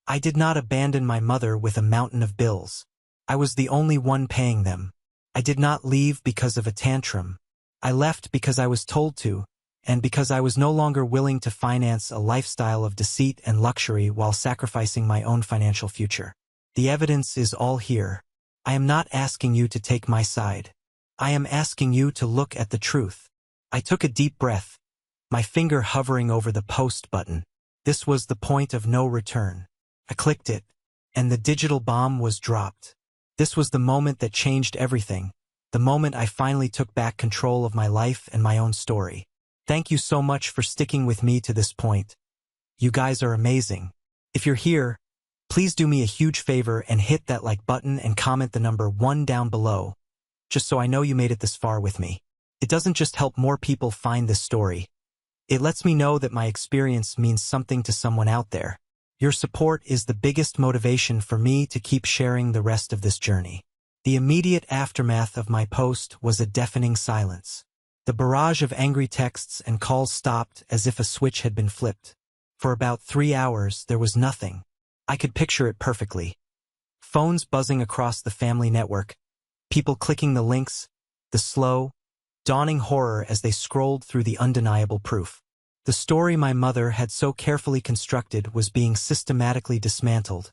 I did not abandon my mother with a mountain of bills. I was the only one paying them. I did not leave because of a tantrum. I left because I was told to, and because I was no longer willing to finance a lifestyle of deceit and luxury while sacrificing my own financial future. The evidence is all here. I am not asking you to take my side. I am asking you to look at the truth. I took a deep breath, my finger hovering over the post button. This was the point of no return. I clicked it, and the digital bomb was dropped. This was the moment that changed everything, the moment I finally took back control of my life and my own story. Thank you so much for sticking with me to this point. You guys are amazing. If you're here, please do me a huge favor and hit that like button and comment the number 1 down below, just so I know you made it this far with me. It doesn't just help more people find this story. It lets me know that my experience means something to someone out there. Your support is the biggest motivation for me to keep sharing the rest of this journey. The immediate aftermath of my post was a deafening silence. The barrage of angry texts and calls stopped as if a switch had been flipped. For about 3 hours, there was nothing. I could picture it perfectly. Phones buzzing across the family network, people clicking the links, the slow, dawning horror as they scrolled through the undeniable proof. The story my mother had so carefully constructed was being systematically dismantled,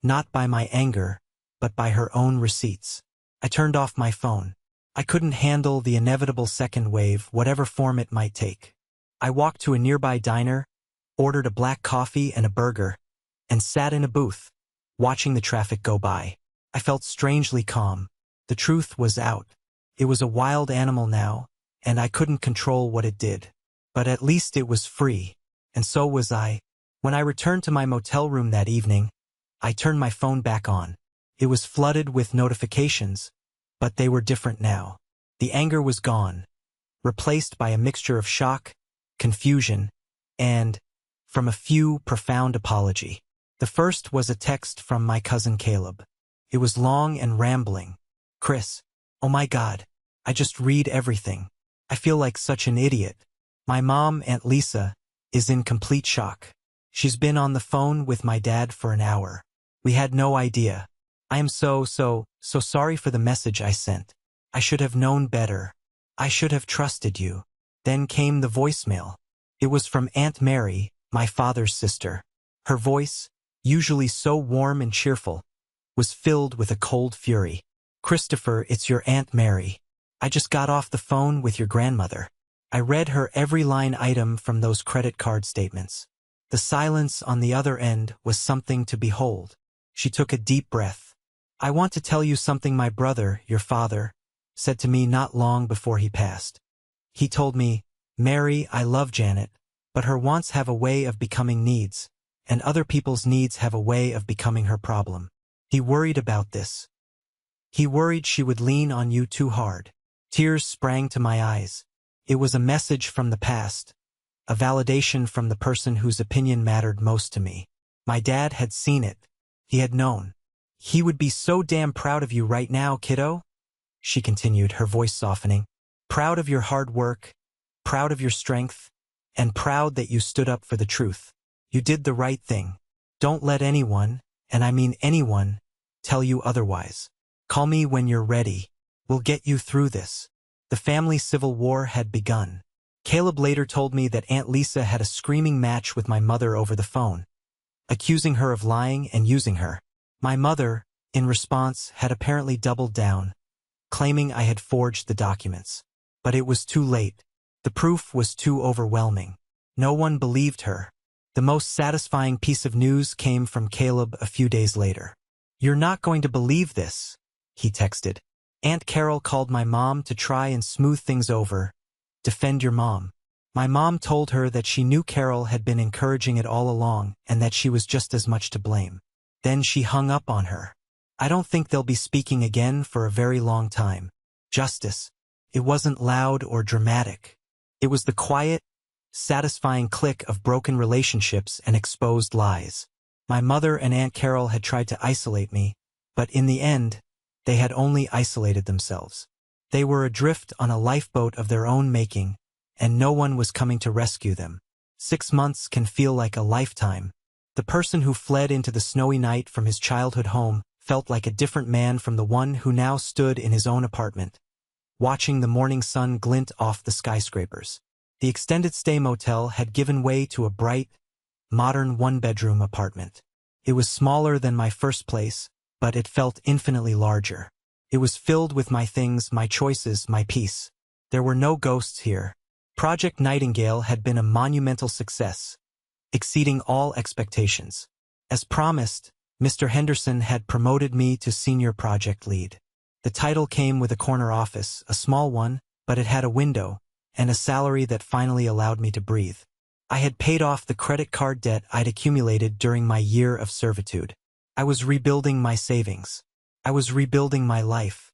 not by my anger, but by her own receipts. I turned off my phone. I couldn't handle the inevitable second wave, whatever form it might take. I walked to a nearby diner, ordered a black coffee and a burger, and sat in a booth, watching the traffic go by. I felt strangely calm. The truth was out. It was a wild animal now, and I couldn't control what it did. But at least it was free, and so was I. When I returned to my motel room that evening, I turned my phone back on. It was flooded with notifications, but they were different now. The anger was gone, replaced by a mixture of shock, confusion, and, from a few, profound apology. The first was a text from my cousin Caleb. It was long and rambling. Chris, oh my God, I just read everything. I feel like such an idiot. My mom, Aunt Lisa, is in complete shock. She's been on the phone with my dad for an hour. We had no idea. I am so sorry for the message I sent. I should have known better. I should have trusted you. Then came the voicemail. It was from Aunt Mary, my father's sister. Her voice, usually so warm and cheerful, was filled with a cold fury. Christopher, it's your Aunt Mary. I just got off the phone with your grandmother. I read her every line item from those credit card statements. The silence on the other end was something to behold. She took a deep breath. I want to tell you something my brother, your father, said to me not long before he passed. He told me, Mary, I love Janet, but her wants have a way of becoming needs, and other people's needs have a way of becoming her problem. He worried about this. He worried she would lean on you too hard. Tears sprang to my eyes. It was a message from the past, a validation from the person whose opinion mattered most to me. My dad had seen it. He had known. He would be so damn proud of you right now, kiddo, she continued, her voice softening. Proud of your hard work, proud of your strength, and proud that you stood up for the truth. You did the right thing. Don't let anyone, and I mean anyone, tell you otherwise. Call me when you're ready. We'll get you through this. The family civil war had begun. Caleb later told me that Aunt Lisa had a screaming match with my mother over the phone, accusing her of lying and using her. My mother, in response, had apparently doubled down, claiming I had forged the documents. But it was too late. The proof was too overwhelming. No one believed her. The most satisfying piece of news came from Caleb a few days later. You're not going to believe this, he texted. Aunt Carol called my mom to try and smooth things over, defend your mom. My mom told her that she knew Carol had been encouraging it all along and that she was just as much to blame. Then she hung up on her. I don't think they'll be speaking again for a very long time. Justice. It wasn't loud or dramatic. It was the quiet, satisfying click of broken relationships and exposed lies. My mother and Aunt Carol had tried to isolate me, but in the end, they had only isolated themselves. They were adrift on a lifeboat of their own making, and no one was coming to rescue them. 6 months can feel like a lifetime. The person who fled into the snowy night from his childhood home felt like a different man from the one who now stood in his own apartment, watching the morning sun glint off the skyscrapers. The extended stay motel had given way to a bright, modern one-bedroom apartment. It was smaller than my first place, but it felt infinitely larger. It was filled with my things, my choices, my peace. There were no ghosts here. Project Nightingale had been a monumental success, exceeding all expectations. As promised, Mr. Henderson had promoted me to senior project lead. The title came with a corner office, a small one, but it had a window, and a salary that finally allowed me to breathe. I had paid off the credit card debt I'd accumulated during my year of servitude. I was rebuilding my savings. I was rebuilding my life.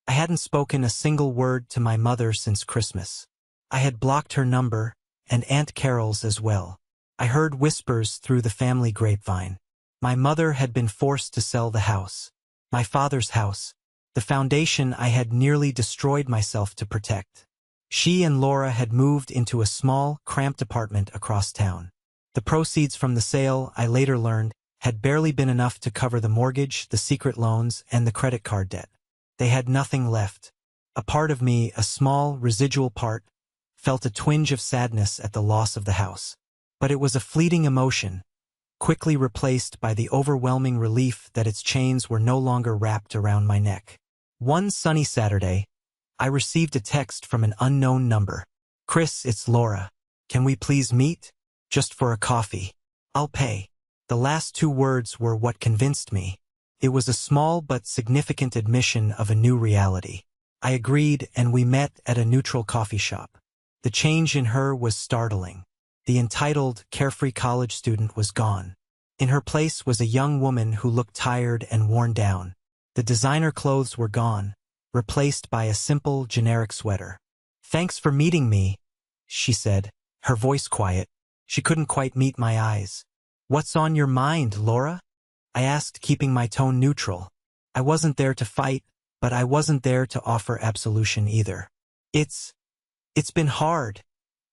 I hadn't spoken a single word to my mother since Christmas. I had blocked her number, and Aunt Carol's as well. I heard whispers through the family grapevine. My mother had been forced to sell the house. My father's house. The foundation I had nearly destroyed myself to protect. She and Laura had moved into a small, cramped apartment across town. The proceeds from the sale, I later learned, had barely been enough to cover the mortgage, the secret loans, and the credit card debt. They had nothing left. A part of me, a small, residual part, felt a twinge of sadness at the loss of the house. But it was a fleeting emotion, quickly replaced by the overwhelming relief that its chains were no longer wrapped around my neck. One sunny Saturday, I received a text from an unknown number. Chris, it's Laura. Can we please meet? Just for a coffee. I'll pay. The last 2 words were what convinced me. It was a small but significant admission of a new reality. I agreed, and we met at a neutral coffee shop. The change in her was startling. The entitled, carefree college student was gone. In her place was a young woman who looked tired and worn down. The designer clothes were gone, replaced by a simple, generic sweater. Thanks for meeting me, she said, her voice quiet. She couldn't quite meet my eyes. What's on your mind, Laura? I asked, keeping my tone neutral. I wasn't there to fight, but I wasn't there to offer absolution either. It's been hard,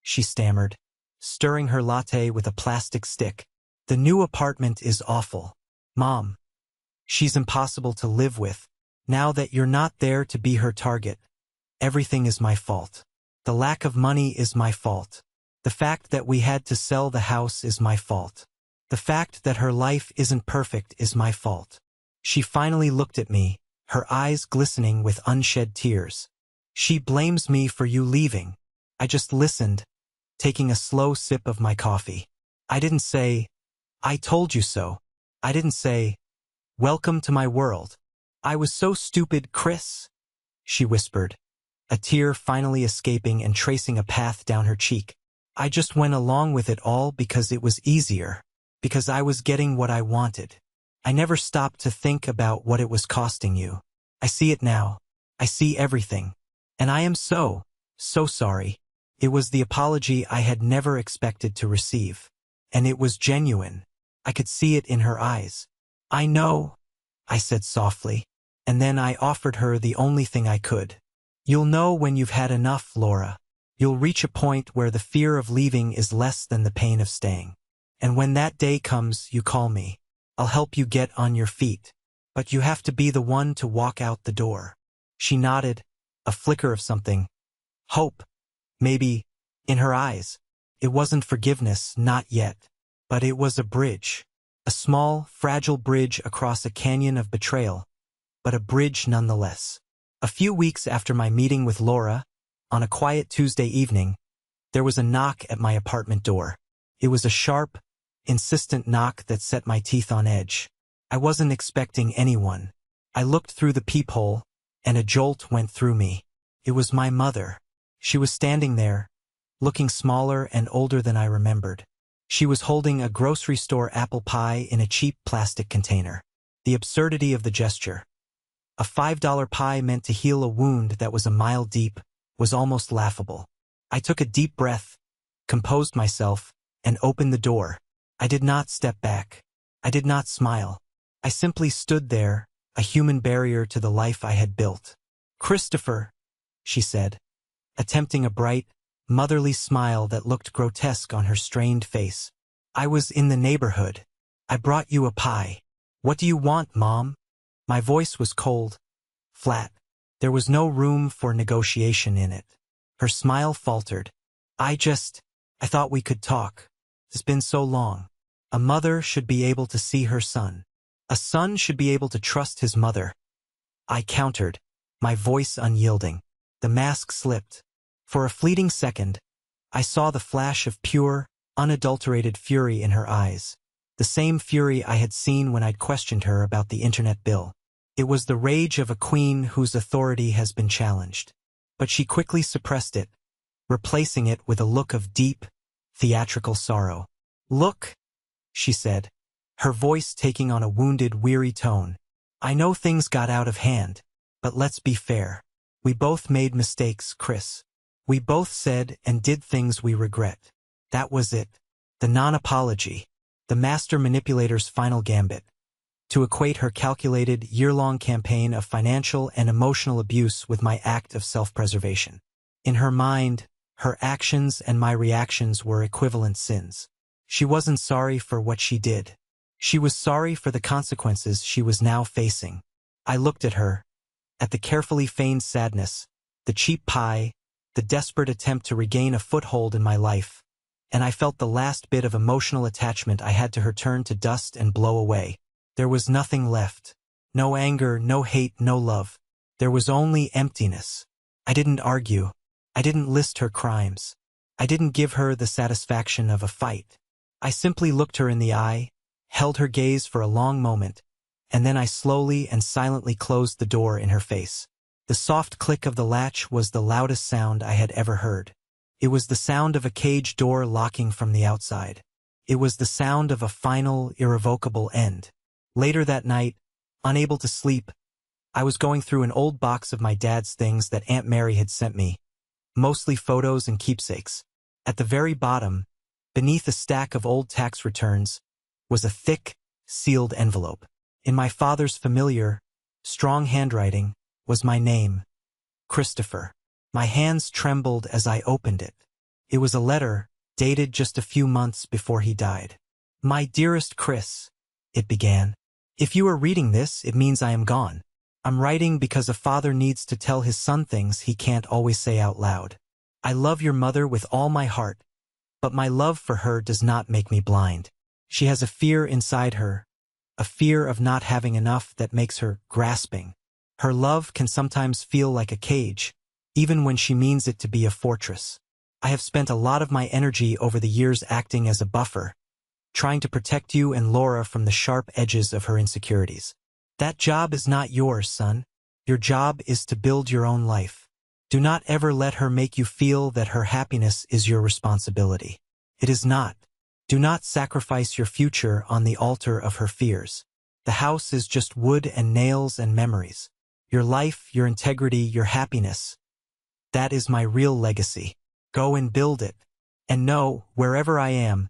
she stammered, stirring her latte with a plastic stick. The new apartment is awful. Mom. She's impossible to live with. Now that you're not there to be her target, everything is my fault. The lack of money is my fault. The fact that we had to sell the house is my fault. The fact that her life isn't perfect is my fault. She finally looked at me, her eyes glistening with unshed tears. She blames me for you leaving. I just listened, taking a slow sip of my coffee. I didn't say, I told you so. I didn't say, welcome to my world. I was so stupid, Chris, she whispered, a tear finally escaping and tracing a path down her cheek. I just went along with it all because it was easier, because I was getting what I wanted. I never stopped to think about what it was costing you. I see it now. I see everything. And I am so sorry. It was the apology I had never expected to receive. And it was genuine. I could see it in her eyes. I know, I said softly, and then I offered her the only thing I could. You'll know when you've had enough, Laura. You'll reach a point where the fear of leaving is less than the pain of staying. And when that day comes, you call me. I'll help you get on your feet. But you have to be the one to walk out the door. She nodded, a flicker of something. Hope, maybe, in her eyes. It wasn't forgiveness, not yet. But it was a bridge. A small, fragile bridge across a canyon of betrayal. But a bridge nonetheless. A few weeks after my meeting with Laura, on a quiet Tuesday evening, there was a knock at my apartment door. It was a sharp, insistent knock that set my teeth on edge. I wasn't expecting anyone. I looked through the peephole, and a jolt went through me. It was my mother. She was standing there, looking smaller and older than I remembered. She was holding a grocery store apple pie in a cheap plastic container. The absurdity of the gesture. A $5 pie meant to heal a wound that was a mile deep was almost laughable. I took a deep breath, composed myself, and opened the door. I did not step back. I did not smile. I simply stood there, a human barrier to the life I had built. Christopher, she said, attempting a bright, motherly smile that looked grotesque on her strained face. I was in the neighborhood. I brought you a pie. What do you want, Mom? My voice was cold, flat. There was no room for negotiation in it. Her smile faltered. I thought we could talk. It's been so long. A mother should be able to see her son. A son should be able to trust his mother. I countered, my voice unyielding. The mask slipped. For a fleeting second, I saw the flash of pure, unadulterated fury in her eyes. The same fury I had seen when I'd questioned her about the internet bill. It was the rage of a queen whose authority has been challenged. But she quickly suppressed it, replacing it with a look of deep, theatrical sorrow. Look, she said, her voice taking on a wounded, weary tone. I know things got out of hand, but let's be fair. We both made mistakes, Chris. We both said and did things we regret. That was it. The non-apology. The master manipulator's final gambit. To equate her calculated, year-long campaign of financial and emotional abuse with my act of self-preservation. In her mind, her actions and my reactions were equivalent sins. She wasn't sorry for what she did. She was sorry for the consequences she was now facing. I looked at her, at the carefully feigned sadness, the cheap pie, the desperate attempt to regain a foothold in my life, and I felt the last bit of emotional attachment I had to her turn to dust and blow away. There was nothing left. No anger, no hate, no love. There was only emptiness. I didn't argue. I didn't list her crimes. I didn't give her the satisfaction of a fight. I simply looked her in the eye, held her gaze for a long moment, and then I slowly and silently closed the door in her face. The soft click of the latch was the loudest sound I had ever heard. It was the sound of a cage door locking from the outside. It was the sound of a final, irrevocable end. Later that night, unable to sleep, I was going through an old box of my dad's things that Aunt Mary had sent me, mostly photos and keepsakes. At the very bottom, beneath a stack of old tax returns, was a thick, sealed envelope. In my father's familiar, strong handwriting was my name, Christopher. My hands trembled as I opened it. It was a letter, dated just a few months before he died. My dearest Chris, it began. If you are reading this, it means I am gone. I'm writing because a father needs to tell his son things he can't always say out loud. I love your mother with all my heart, but my love for her does not make me blind. She has a fear inside her, a fear of not having enough that makes her grasping. Her love can sometimes feel like a cage, even when she means it to be a fortress. I have spent a lot of my energy over the years acting as a buffer, trying to protect you and Laura from the sharp edges of her insecurities. That job is not yours, son. Your job is to build your own life. Do not ever let her make you feel that her happiness is your responsibility. It is not. Do not sacrifice your future on the altar of her fears. The house is just wood and nails and memories. Your life, your integrity, your happiness. That is my real legacy. Go and build it. And know, wherever I am,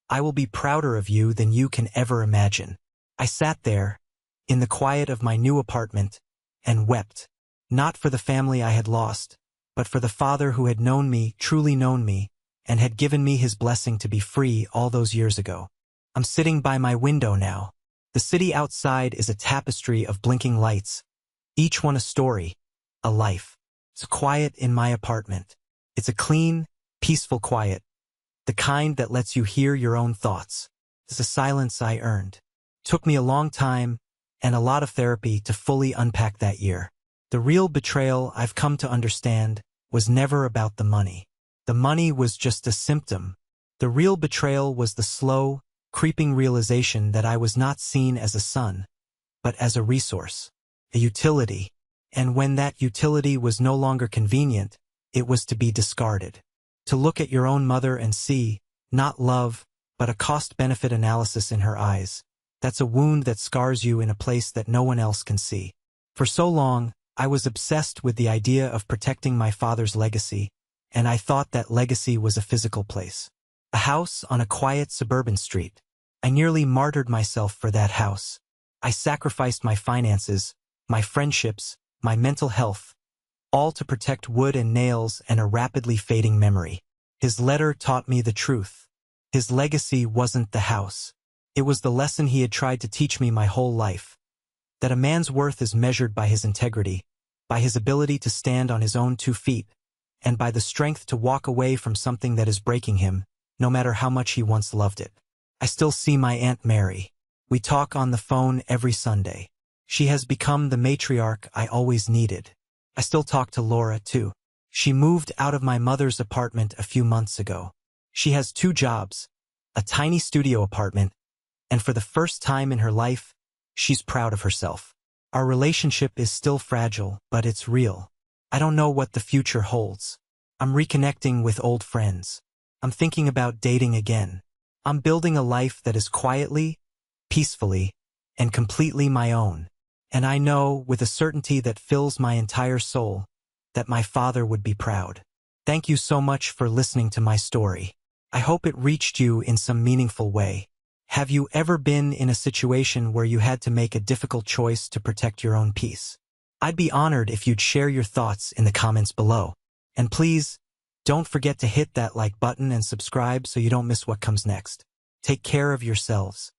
I will be prouder of you than you can ever imagine. I sat there, in the quiet of my new apartment, and wept. Not for the family I had lost, but for the father who had known me, truly known me, and had given me his blessing to be free all those years ago. I'm sitting by my window now. The city outside is a tapestry of blinking lights, each one a story, a life. It's quiet in my apartment. It's a clean, peaceful quiet, the kind that lets you hear your own thoughts. It's a silence I earned. Took me a long time and a lot of therapy to fully unpack that year. The real betrayal, I've come to understand, was never about the money. The money was just a symptom. The real betrayal was the slow, creeping realization that I was not seen as a son, but as a resource, a utility. And when that utility was no longer convenient, it was to be discarded. To look at your own mother and see, not love, but a cost-benefit analysis in her eyes. That's a wound that scars you in a place that no one else can see. For so long, I was obsessed with the idea of protecting my father's legacy, and I thought that legacy was a physical place. A house on a quiet suburban street. I nearly martyred myself for that house. I sacrificed my finances, my friendships, my mental health, all to protect wood and nails and a rapidly fading memory. His letter taught me the truth. His legacy wasn't the house. It was the lesson he had tried to teach me my whole life. That a man's worth is measured by his integrity, by his ability to stand on his own 2 feet, and by the strength to walk away from something that is breaking him, no matter how much he once loved it. I still see my Aunt Mary. We talk on the phone every Sunday. She has become the matriarch I always needed. I still talk to Laura, too. She moved out of my mother's apartment a few months ago. She has 2 jobs, a tiny studio apartment, and for the first time in her life, she's proud of herself. Our relationship is still fragile, but it's real. I don't know what the future holds. I'm reconnecting with old friends. I'm thinking about dating again. I'm building a life that is quietly, peacefully, and completely my own. And I know, with a certainty that fills my entire soul, that my father would be proud. Thank you so much for listening to my story. I hope it reached you in some meaningful way. Have you ever been in a situation where you had to make a difficult choice to protect your own peace? I'd be honored if you'd share your thoughts in the comments below. And please, don't forget to hit that like button and subscribe so you don't miss what comes next. Take care of yourselves.